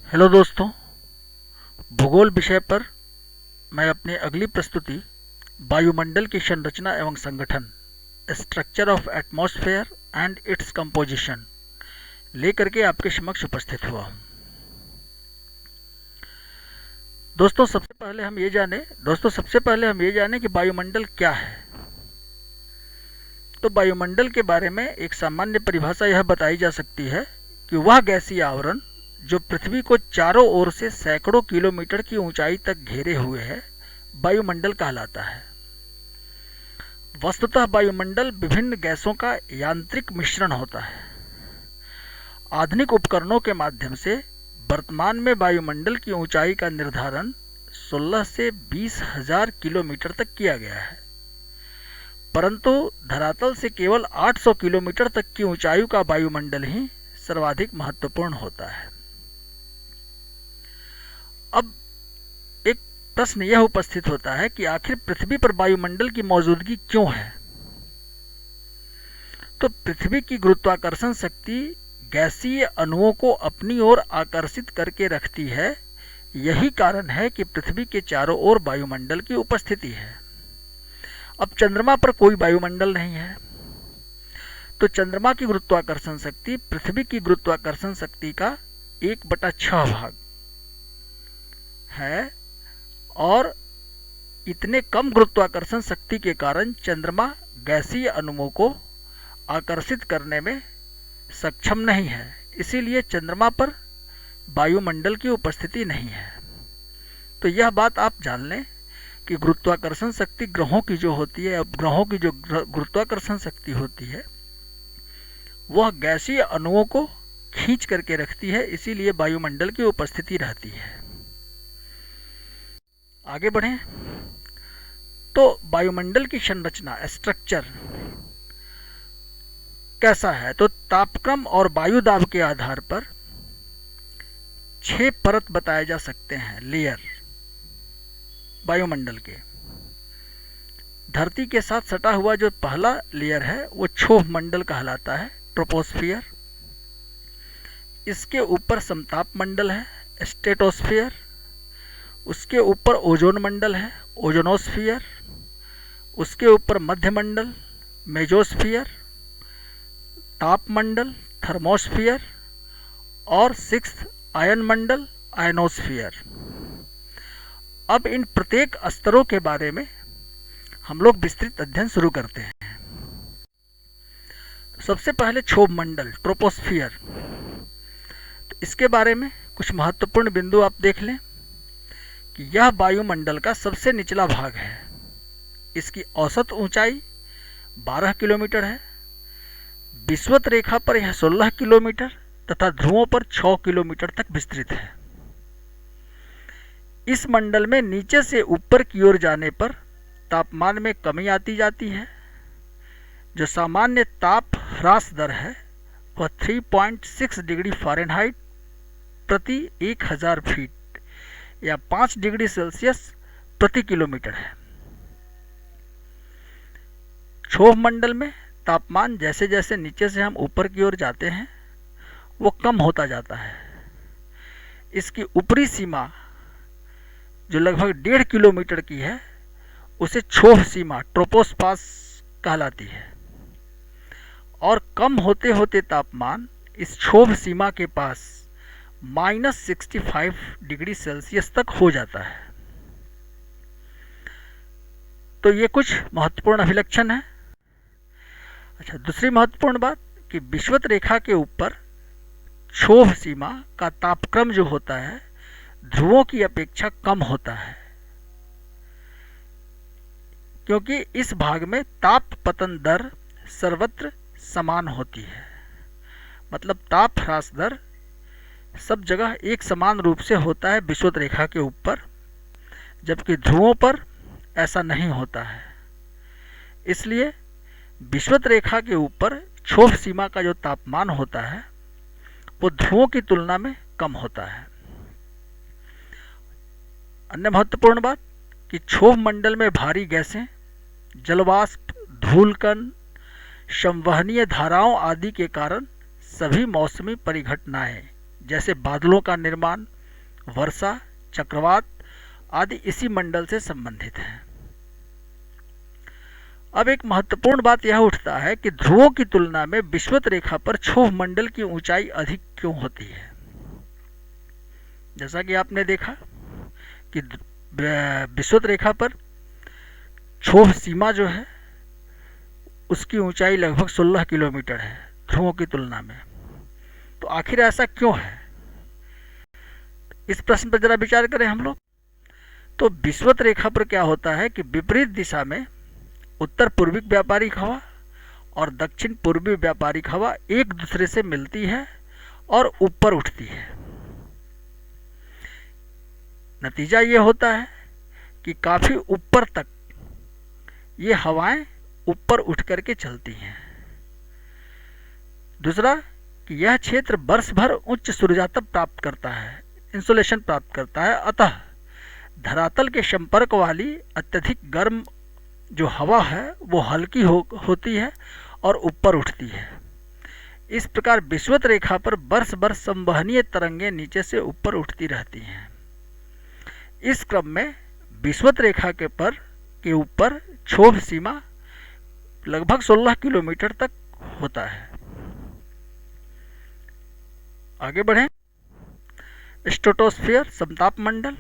Hello दोस्तों, भूगोल विषय पर मैं अपनी अगली प्रस्तुति वायुमंडल की संरचना एवं संगठन, structure of atmosphere and its composition लेकर के आपके समक्ष उपस्थित हुआ हूँ। दोस्तों सबसे पहले हम ये जाने कि वायुमंडल क्या है। तो वायुमंडल के बारे में एक सामान्य परिभाषा यह बताई जा सकती है कि वह गैसीय आवरण जो पृथ्वी को चारों ओर से सैकड़ों किलोमीटर की ऊंचाई तक घेरे हुए है, वायुमंडल कहलाता है। वस्तुतः वायुमंडल विभिन्न गैसों का यांत्रिक मिश्रण होता है। आधुनिक उपकरणों के माध्यम से वर्तमान में वायुमंडल की ऊंचाई का निर्धारण 16 से 20,000 किलोमीटर तक किया गया है, परंतु धरातल से केवल 800 किलोमीटर तक की ऊंचाई का वायुमंडल ही सर्वाधिक महत्वपूर्ण होता है। अब एक प्रश्न यह उपस्थित होता है कि आखिर पृथ्वी पर वायुमंडल की मौजूदगी क्यों है। तो पृथ्वी की गुरुत्वाकर्षण शक्ति गैसीय अणुओं को अपनी ओर आकर्षित करके रखती है। यही कारण है कि पृथ्वी के चारों ओर वायुमंडल की उपस्थिति है। अब चंद्रमा पर कोई वायुमंडल नहीं है, तो चंद्रमा की गुरुत्वाकर्षण शक्ति पृथ्वी की गुरुत्वाकर्षण शक्ति का 1/6 भाग है, और इतने कम गुरुत्वाकर्षण शक्ति के कारण चंद्रमा गैसीय अणुओं को आकर्षित करने में सक्षम नहीं है। इसीलिए चंद्रमा पर वायुमंडल की उपस्थिति नहीं है। तो यह बात आप जान लें कि गुरुत्वाकर्षण शक्ति ग्रहों की जो होती है, ग्रहों की जो गुरुत्वाकर्षण शक्ति होती है वह गैसीय अणुओं को खींच करके रखती है, इसीलिए वायुमंडल की उपस्थिति रहती है। आगे बढ़ें तो वायुमंडल की संरचना, स्ट्रक्चर कैसा है। तो तापक्रम और वायु दाब के आधार पर 6 परत बताए जा सकते हैं, लेयर वायुमंडल के। धरती के साथ सटा हुआ जो पहला लेयर है वो क्षोभ मंडल कहलाता है, ट्रोपोस्फियर। इसके ऊपर समताप मंडल है, स्ट्रेटोस्फियर। उसके ऊपर ओजोन मंडल है, ओजोनोस्फियर। उसके ऊपर मध्य मंडल, मेजोस्फियर। ताप मंडल, थर्मोस्फियर। और 6th आयन मंडल, आयनोस्फियर। अब इन प्रत्येक स्तरों के बारे में हम लोग विस्तृत अध्ययन शुरू करते हैं। सबसे पहले क्षोभ मंडल, ट्रोपोस्फियर। तो इसके बारे में कुछ महत्वपूर्ण बिंदु आप देख लें कि यह वायुमंडल का सबसे निचला भाग है। इसकी औसत ऊंचाई 12 किलोमीटर है। विषुवत रेखा पर यह 16 किलोमीटर तथा ध्रुवों पर 6 किलोमीटर तक विस्तृत है। इस मंडल में नीचे से ऊपर की ओर जाने पर तापमान में कमी आती जाती है। जो सामान्य ताप ह्रास दर है वह 3.6 डिग्री फ़ारेनहाइट प्रति 1000 फीट या 5 डिग्री सेल्सियस प्रति किलोमीटर है। क्षोभ मंडल में तापमान जैसे जैसे नीचे से हम ऊपर की ओर जाते हैं वो कम होता जाता है। इसकी ऊपरी सीमा जो लगभग 1.5 किलोमीटर की है उसे क्षोभ सीमा, ट्रोपोस्पास कहलाती है। और कम होते होते तापमान इस क्षोभ सीमा के पास -65 डिग्री सेल्सियस तक हो जाता है। तो ये कुछ महत्वपूर्ण अभिलक्षण है। अच्छा, दूसरी महत्वपूर्ण बात कि विषुवत रेखा के ऊपर क्षोभ सीमा का तापक्रम जो होता है ध्रुवों की अपेक्षा कम होता है, क्योंकि इस भाग में ताप पतन दर सर्वत्र समान होती है। मतलब ताप ह्रास दर सब जगह एक समान रूप से होता है विषुवत रेखा के ऊपर, जबकि ध्रुवों पर ऐसा नहीं होता है। इसलिए विषुवत रेखा के ऊपर क्षोभ सीमा का जो तापमान होता है वो ध्रुवों की तुलना में कम होता है। अन्य महत्वपूर्ण बात कि क्षोभ मंडल में भारी गैसें, जलवाष्प, धूलकण, संवहनीय धाराओं आदि के कारण सभी मौसमी परिघटनाएं जैसे बादलों का निर्माण, वर्षा, चक्रवात आदि इसी मंडल से संबंधित हैं। अब एक महत्वपूर्ण बात यह उठता है कि ध्रुवों की तुलना में विषुवत रेखा पर क्षोभ मंडल की ऊंचाई अधिक क्यों होती है। जैसा कि आपने देखा कि विषुवत रेखा पर क्षोभ सीमा जो है उसकी ऊंचाई लगभग 16 किलोमीटर है ध्रुवों की तुलना में। तो आखिर ऐसा क्यों है, इस प्रश्न पर जरा विचार करें हम लोग। तो विषुवत रेखा पर क्या होता है कि विपरीत दिशा में उत्तर पूर्वी व्यापारिक हवा और दक्षिण पूर्वी व्यापारिक हवा एक दूसरे से मिलती है और ऊपर उठती है। नतीजा ये होता है कि काफी ऊपर तक ये हवाएं ऊपर उठ करके चलती हैं। दूसरा कि यह क्षेत्र वर्ष भर उच्च सूर्यातप प्राप्त करता है, इंसुलेशन प्राप्त करता है, अतः धरातल के संपर्क वाली अत्यधिक गर्म जो हवा है वो हल्की होती है और ऊपर उठती है। इस प्रकार विषुवत रेखा पर वर्ष भर संवहनीय तरंगें नीचे से ऊपर उठती रहती हैं। इस क्रम में विषुवत रेखा के ऊपर क्षोभ सीमा लगभग 16 किलोमीटर तक होता है। आगे बढ़ें। स्ट्रेटोस्फीयर समताप मंडल।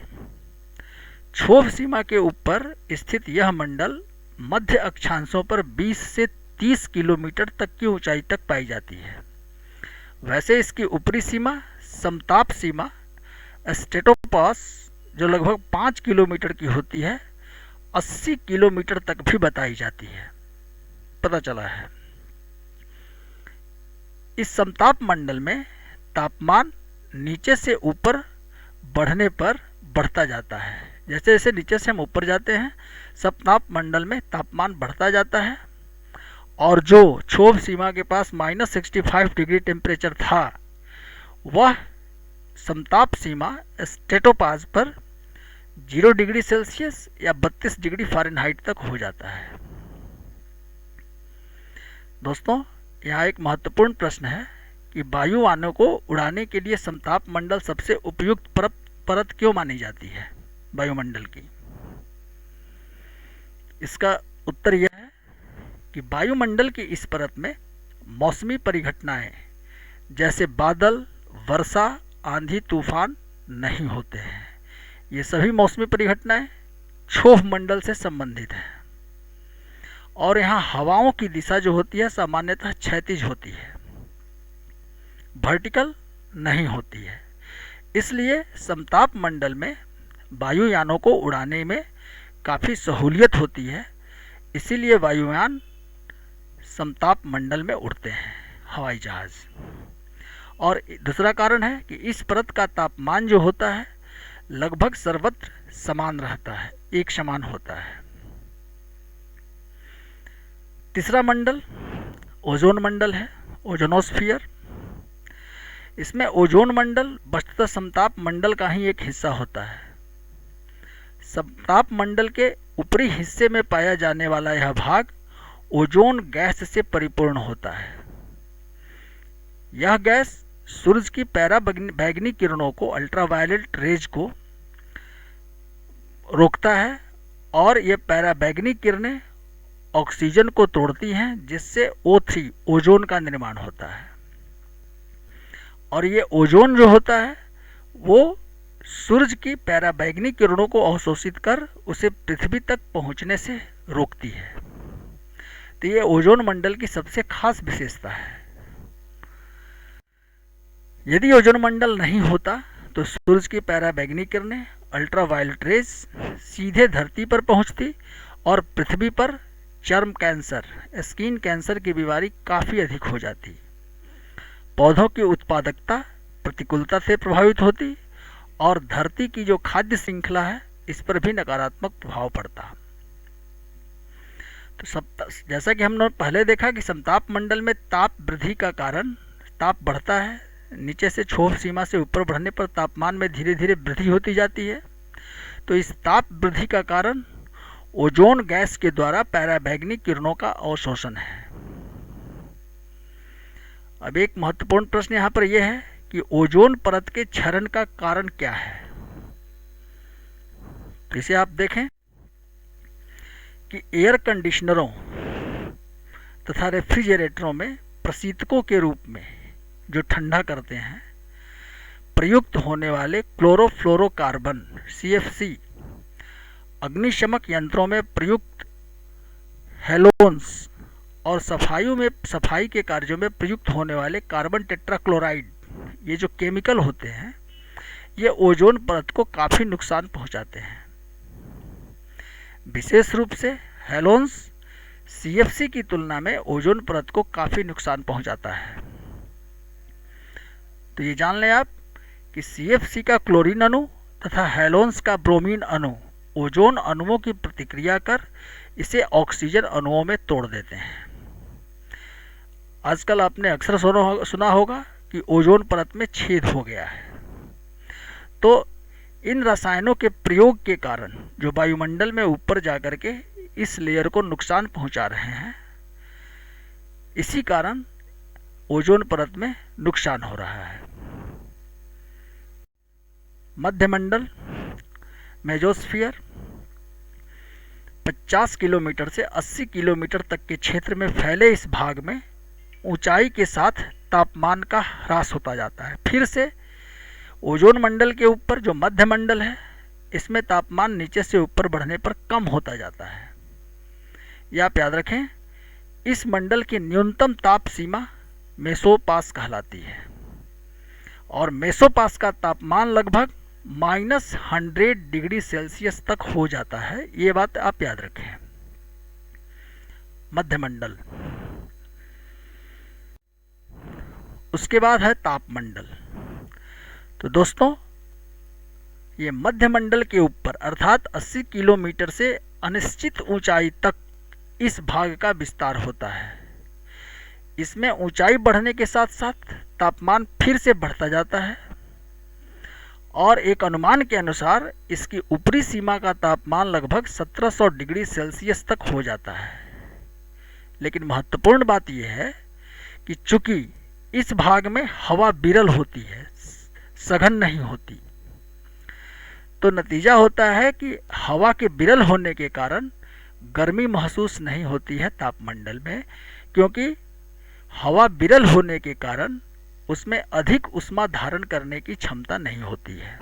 क्षोभ सीमा के ऊपर स्थित यह मंडल मध्य अक्षांशों पर 20 से 30 किलोमीटर तक की ऊंचाई तक पाई जाती है। वैसे इसकी ऊपरी सीमा समताप सीमा स्ट्रेटोपास जो लगभग 5 किलोमीटर की होती है 80 किलोमीटर तक भी बताई जाती है, पता चला है। इस समताप मंडल में तापमान नीचे से ऊपर बढ़ने पर बढ़ता जाता है। जैसे जैसे नीचे से हम ऊपर जाते हैं समताप मंडल में तापमान बढ़ता जाता है और जो क्षोभ सीमा के पास -65 डिग्री टेम्परेचर था वह समताप सीमा स्ट्रेटोपास पर 0 डिग्री सेल्सियस या 32 डिग्री फ़ारेनहाइट तक हो जाता है। दोस्तों, यहाँ एक महत्वपूर्ण प्रश्न है कि वायुयानों को उड़ाने के लिए समताप मंडल सबसे उपयुक्त परत क्यों मानी जाती है वायुमंडल की। इसका उत्तर यह है कि वायुमंडल की इस परत में मौसमी परिघटनाएं जैसे बादल, वर्षा, आंधी, तूफान नहीं होते हैं। ये सभी मौसमी परिघटनाएं क्षोभ मंडल से संबंधित हैं और यहाँ हवाओं की दिशा जो होती है सामान्यतः क्षैतिज होती है, वर्टिकल नहीं होती है। इसलिए समताप मंडल में वायुयानों को उड़ाने में काफ़ी सहूलियत होती है। इसीलिए वायुयान समताप मंडल में उड़ते हैं, हवाई जहाज। और दूसरा कारण है कि इस परत का तापमान जो होता है लगभग सर्वत्र समान रहता है, एक समान होता है। तीसरा मंडल ओजोन मंडल है, ओजोनोस्फीयर। इसमें ओजोन मंडल वस्तुतः समताप मंडल का ही एक हिस्सा होता है। समताप मंडल के ऊपरी हिस्से में पाया जाने वाला यह भाग ओजोन गैस से परिपूर्ण होता है। यह गैस सूरज की पराबैंगनी किरणों को, अल्ट्रावायलेट रेज को रोकता है और ये पराबैंगनी किरणें ऑक्सीजन को तोड़ती हैं जिससे O3 ओजोन का निर्माण होता है। और ये ओजोन जो होता है वो सूरज की पराबैंगनी किरणों को अवशोषित कर उसे पृथ्वी तक पहुंचने से रोकती है। तो ये ओजोन मंडल की सबसे खास विशेषता है। यदि ओजोन मंडल नहीं होता तो सूरज की पराबैंगनी किरणें, अल्ट्रावायलेट रेज सीधे धरती पर पहुंचती और पृथ्वी पर चर्म कैंसर, स्किन कैंसर की बीमारी काफ़ी अधिक हो जाती। पौधों की उत्पादकता प्रतिकूलता से प्रभावित होती और धरती की जो खाद्य श्रृंखला है इस पर भी नकारात्मक प्रभाव पड़ता। तो जैसा कि हमने पहले देखा कि समताप मंडल में ताप वृद्धि का कारण ताप बढ़ता है, नीचे से क्षोभ सीमा से ऊपर बढ़ने पर तापमान में धीरे धीरे वृद्धि होती जाती है। तो इस ताप वृद्धि का कारण ओजोन गैस के द्वारा पराबैंगनी किरणों का अवशोषण है। अब एक महत्वपूर्ण प्रश्न यहाँ पर यह है कि ओजोन परत के क्षरण का कारण क्या है। तो इसे आप देखें कि एयर कंडीशनरों तथा रेफ्रिजरेटरों में प्रशीतकों के रूप में जो ठंडा करते हैं प्रयुक्त होने वाले क्लोरोफ्लोरोकार्बन CFC, अग्निशमक यंत्रों में प्रयुक्त हेलोन्स और सफाई के कार्यों में प्रयुक्त होने वाले कार्बन टेट्राक्लोराइड, ये जो केमिकल होते हैं ये ओजोन परत को काफ़ी नुकसान पहुंचाते हैं। विशेष रूप से हेलोन्स CFC की तुलना में ओजोन परत को काफ़ी नुकसान पहुंचाता है। तो ये जान लें आप कि CFC का क्लोरीन अणु तथा हेलोन्स का ब्रोमीन अणु ओजोन अणुओं की प्रतिक्रिया कर इसे ऑक्सीजन अणुओं में तोड़ देते हैं। आजकल आपने अक्सर सुना होगा कि ओजोन परत में छेद हो गया है। तो इन रसायनों के प्रयोग के कारण जो वायुमंडल में ऊपर जाकर के इस लेयर को नुकसान पहुंचा रहे हैं, इसी कारण ओजोन परत में नुकसान हो रहा है। मध्यमंडल मेजोस्फीयर 50 किलोमीटर से 80 किलोमीटर तक के क्षेत्र में फैले इस भाग में ऊंचाई के साथ तापमान का ह्रास होता जाता है। फिर से ओजोन मंडल के ऊपर जो मध्यमंडल है, इसमें तापमान नीचे से ऊपर बढ़ने पर कम होता जाता है। यह आप याद रखें, इस मंडल की न्यूनतम ताप सीमा मेसोपास कहलाती है और मेसोपास का तापमान लगभग -100 डिग्री सेल्सियस तक हो जाता है। ये बात आप याद रखें। मध्यमंडल, उसके बाद है तापमंडल। तो दोस्तों, ये मध्यमंडल के ऊपर अर्थात 80 किलोमीटर से अनिश्चित ऊंचाई तक इस भाग का विस्तार होता है। इसमें ऊंचाई बढ़ने के साथ साथ तापमान फिर से बढ़ता जाता है और एक अनुमान के अनुसार इसकी ऊपरी सीमा का तापमान लगभग 1700 डिग्री सेल्सियस तक हो जाता है। लेकिन महत्वपूर्ण बात यह है कि चूंकि इस भाग में हवा विरल होती है, सघन नहीं होती, तो नतीजा होता है कि हवा के विरल होने के कारण गर्मी महसूस नहीं होती है तापमंडल में, क्योंकि हवा विरल होने के कारण उसमें अधिक ऊष्मा धारण करने की क्षमता नहीं होती है।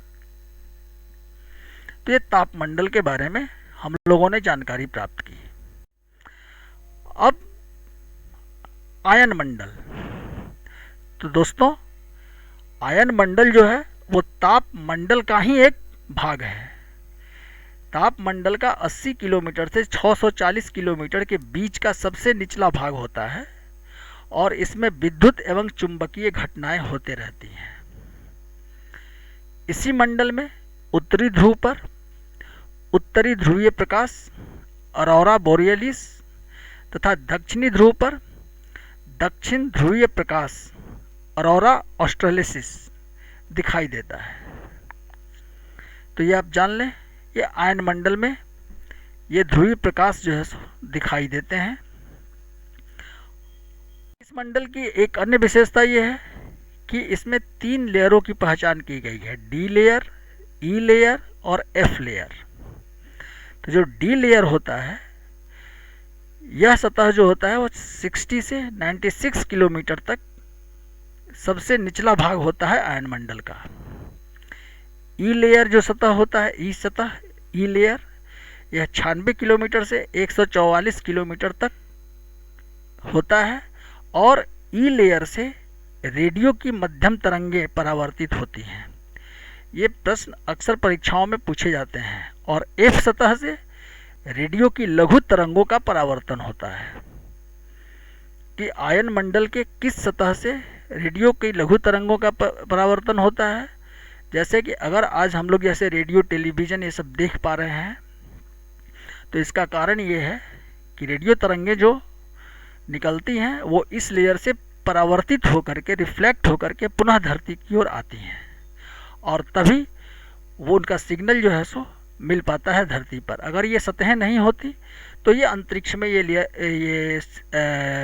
तो ये तापमंडल के बारे में हम लोगों ने जानकारी प्राप्त की। अब आयन मंडल। तो दोस्तों, आयन मंडल जो है वो ताप मंडल का ही एक भाग है। ताप मंडल का 80 किलोमीटर से 640 किलोमीटर के बीच का सबसे निचला भाग होता है और इसमें विद्युत एवं चुंबकीय घटनाएं होते रहती हैं। इसी मंडल में उत्तरी ध्रुव पर उत्तरी ध्रुवीय प्रकाश ऑरोरा बोरियलिस तथा दक्षिणी ध्रुव पर दक्षिण ध्रुवीय प्रकाश ऑरोरा ऑस्ट्रेलिसिस दिखाई देता है। तो ये आप जान लें, ये आयन मंडल में ये ध्रुवीय प्रकाश जो है दिखाई देते हैं। इस मंडल की एक अन्य विशेषता ये है कि इसमें 3 लेयरों की पहचान की गई है, डी लेयर, ई लेयर और एफ लेयर। तो जो डी लेयर होता है, यह सतह जो होता है वो 60 से 96 किलोमीटर तक सबसे निचला भाग होता है आयन मंडल का। ई लेयर जो सतह होता है, ई लेयर, यह 96 किलोमीटर से 144 किलोमीटर तक होता है और ई लेयर से रेडियो की मध्यम तरंगें परावर्तित होती हैं। ये प्रश्न अक्सर परीक्षाओं में पूछे जाते हैं। और एफ सतह से रेडियो की लघु तरंगों का परावर्तन होता है कि आयन मंडल के किस सतह से रेडियो की लघु तरंगों का परावर्तन होता है। जैसे कि अगर आज हम लोग जैसे रेडियो, टेलीविज़न ये सब देख पा रहे हैं, तो इसका कारण ये है कि रेडियो तरंगें जो निकलती हैं वो इस लेयर से परावर्तित होकर के, रिफ्लेक्ट होकर के पुनः धरती की ओर आती हैं और तभी वो उनका सिग्नल जो है सो मिल पाता है धरती पर। अगर ये सतहें नहीं होती तो ये अंतरिक्ष में ये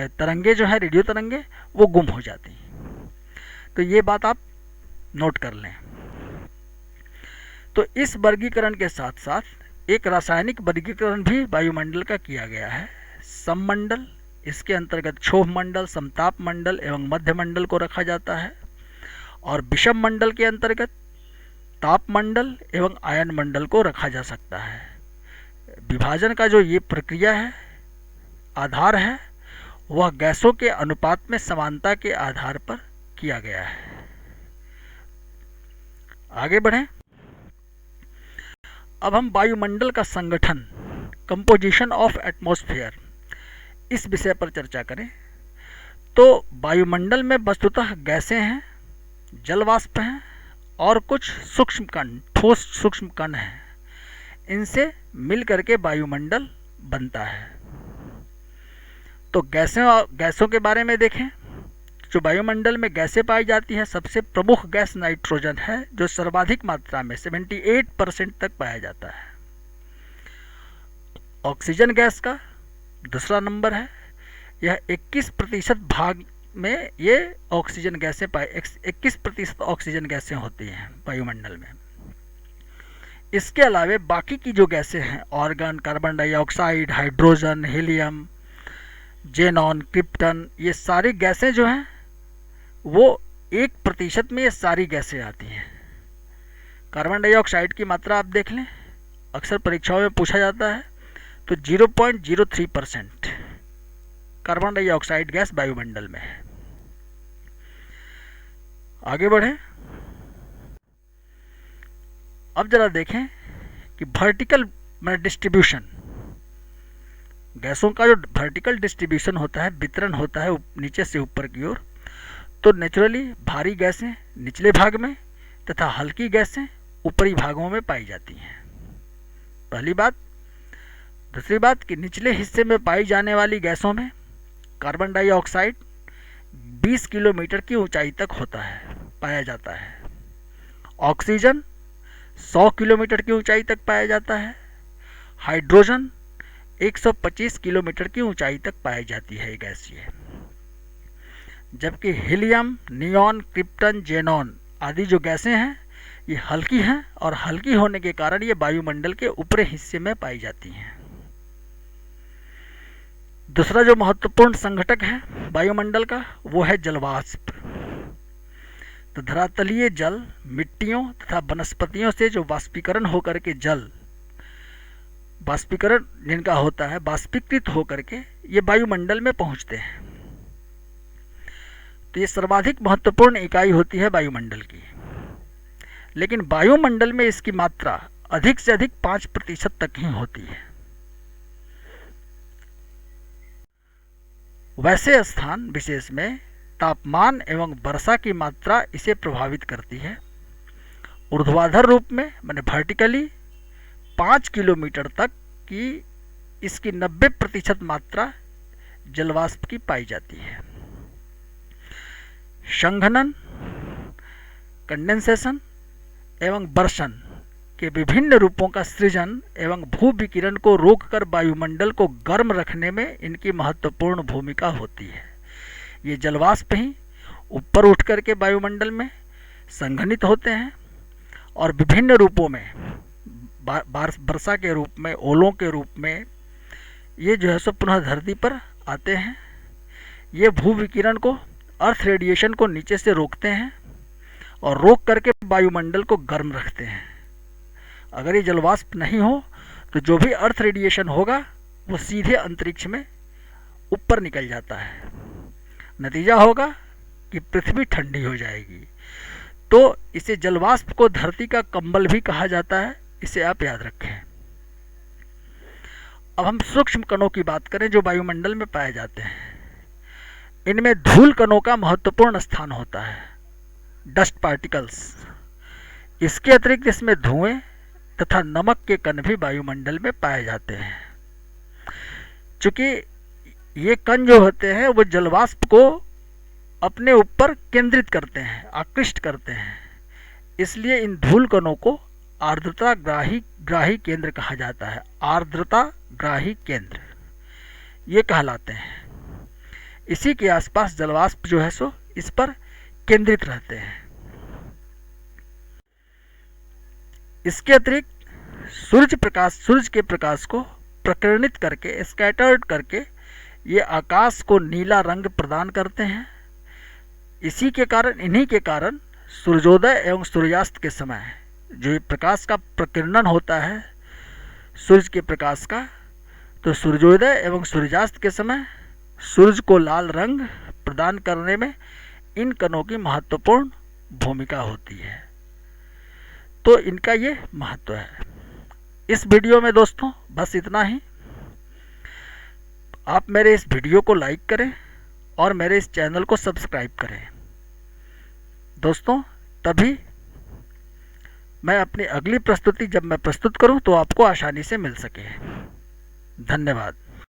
तरंगे जो है, रेडियो तरंगे, वो गुम हो जाती। तो ये बात आप नोट कर लें। तो इस वर्गीकरण के साथ साथ एक रासायनिक वर्गीकरण भी वायुमंडल का किया गया है। सममंडल, इसके अंतर्गत क्षोभ मंडल, समताप मंडल एवं मध्य मंडल को रखा जाता है। और विषम मंडल के अंतर्गत ताप मंडल एवं आयन मंडल को रखा जा सकता है। विभाजन का जो ये प्रक्रिया है, आधार है, वह गैसों के अनुपात में समानता के आधार पर किया गया है। आगे बढ़ें। अब हम वायुमंडल का संगठन, कंपोजिशन ऑफ एटमॉस्फेयर, इस विषय पर चर्चा करें। तो वायुमंडल में वस्तुतः गैसें हैं, जल वाष्प हैं और कुछ सूक्ष्म कण, ठोस सूक्ष्म कण हैं। इनसे मिल करके वायुमंडल बनता है। तो गैसों के बारे में देखें। जो वायुमंडल में गैसें पाई जाती हैं, सबसे प्रमुख गैस नाइट्रोजन है, जो सर्वाधिक मात्रा में 78% तक पाया जाता है। ऑक्सीजन गैस का दूसरा नंबर है। यह 21% भाग में ये ऑक्सीजन गैसें 21% ऑक्सीजन गैसें होती हैं वायुमंडल में। इसके अलावा बाकी की जो गैसें हैं, organ, carbon dioxide, hydrogen, helium, xenon, krypton, ये सारी गैसें जो हैं वो 1% में ये सारी गैसें आती हैं। कार्बन डाइऑक्साइड की मात्रा आप देख लें, अक्सर परीक्षाओं में पूछा जाता है। तो 0.03% कार्बन डाइऑक्साइड गैस वायुमंडल में है। आगे बढ़ें। अब जरा देखें कि वर्टिकल डिस्ट्रीब्यूशन, गैसों का जो वर्टिकल डिस्ट्रीब्यूशन होता है, वितरण होता है नीचे से ऊपर की ओर, तो नेचुरली भारी गैसें निचले भाग में तथा हल्की गैसें ऊपरी भागों में पाई जाती हैं। पहली बात। दूसरी बात कि निचले हिस्से में पाई जाने वाली गैसों में कार्बन डाइऑक्साइड 20 किलोमीटर की ऊंचाई तक होता है, पाया जाता है। ऑक्सीजन 100 किलोमीटर की ऊंचाई तक पाया जाता है। हाइड्रोजन 125 किलोमीटर की ऊंचाई तक पाई जाती है गैसीय। जबकि हीलियम, नियॉन, क्रिप्टन, जेनॉन आदि जो गैसें हैं ये हल्की हैं और हल्की होने के कारण ये वायुमंडल के ऊपरी हिस्से में पाई जाती हैं। दूसरा जो महत्वपूर्ण संघटक है वायुमंडल का वो है जलवाष्प। तो धरातलीय जल, मिट्टियों तथा वनस्पतियों से जो वाष्पीकरण होकर के जल, वाष्पीकरण जिनका होता है, वाष्पीकृत होकर के ये वायुमंडल में पहुंचते हैं। तो ये सर्वाधिक महत्वपूर्ण इकाई होती है वायुमंडल की। लेकिन वायुमंडल में इसकी मात्रा अधिक से अधिक 5% तक ही होती है। वैसे स्थान विशेष में तापमान एवं वर्षा की मात्रा इसे प्रभावित करती है। ऊर्ध्वाधर रूप में माने वर्टिकली 5 किलोमीटर तक की इसकी 90% मात्रा जलवाष्प की पाई जाती है। संघनन, कंडेंसेशन एवं वर्षण के विभिन्न रूपों का सृजन एवं भू विकिरण को रोककर वायुमंडल को गर्म रखने में इनकी महत्वपूर्ण भूमिका होती है। ये जलवाष्प ही ऊपर उठ करके वायुमंडल में संघनित होते हैं और विभिन्न रूपों में, वर्षा के रूप में, ओलों के रूप में, ये जो है सो पुनः धरती पर आते हैं। ये भू विकिरण को, अर्थ रेडिएशन को नीचे से रोकते हैं और रोक करके वायुमंडल को गर्म रखते हैं। अगर ये जलवाष्प नहीं हो तो जो भी अर्थ रेडिएशन होगा वो सीधे अंतरिक्ष में ऊपर निकल जाता है। नतीजा होगा कि पृथ्वी ठंडी हो जाएगी। तो इसे जलवाष्प को धरती का कंबल भी कहा जाता है, इसे आप याद रखें। अब हम सूक्ष्म कणों की बात करें जो वायुमंडल में पाए जाते हैं। इनमें धूल कणों का महत्वपूर्ण स्थान होता है, डस्ट पार्टिकल्स। इसके अतिरिक्त इसमें धुएं तथा नमक के कण भी वायुमंडल में पाए जाते हैं। चूंकि ये कण जो होते हैं वो जलवाष्प को अपने ऊपर केंद्रित करते हैं, आकृष्ट करते हैं, इसलिए इन धूल कणों को आर्द्रता ग्राही केंद्र कहा जाता है। आर्द्रता ग्राही केंद्र ये कहलाते हैं। इसी के आसपास जलवाष्प जो है सो इस पर केंद्रित रहते हैं। इसके अतिरिक्त सूरज के प्रकाश को प्रकीर्णित करके, स्कैटर्ड करके ये आकाश को नीला रंग प्रदान करते हैं। इन्हीं के कारण सूर्योदय एवं सूर्यास्त के समय जो प्रकाश का प्रकीर्णन होता है सूर्य के प्रकाश का, तो सूर्योदय एवं सूर्यास्त के समय सूर्य को लाल रंग प्रदान करने में इन कणों की महत्वपूर्ण भूमिका होती है। तो इनका ये महत्व है। इस वीडियो में दोस्तों बस इतना ही। आप मेरे इस वीडियो को लाइक करें और मेरे इस चैनल को सब्सक्राइब करें दोस्तों, तभी मैं अपनी अगली प्रस्तुति जब मैं प्रस्तुत करूं तो आपको आसानी से मिल सके। धन्यवाद।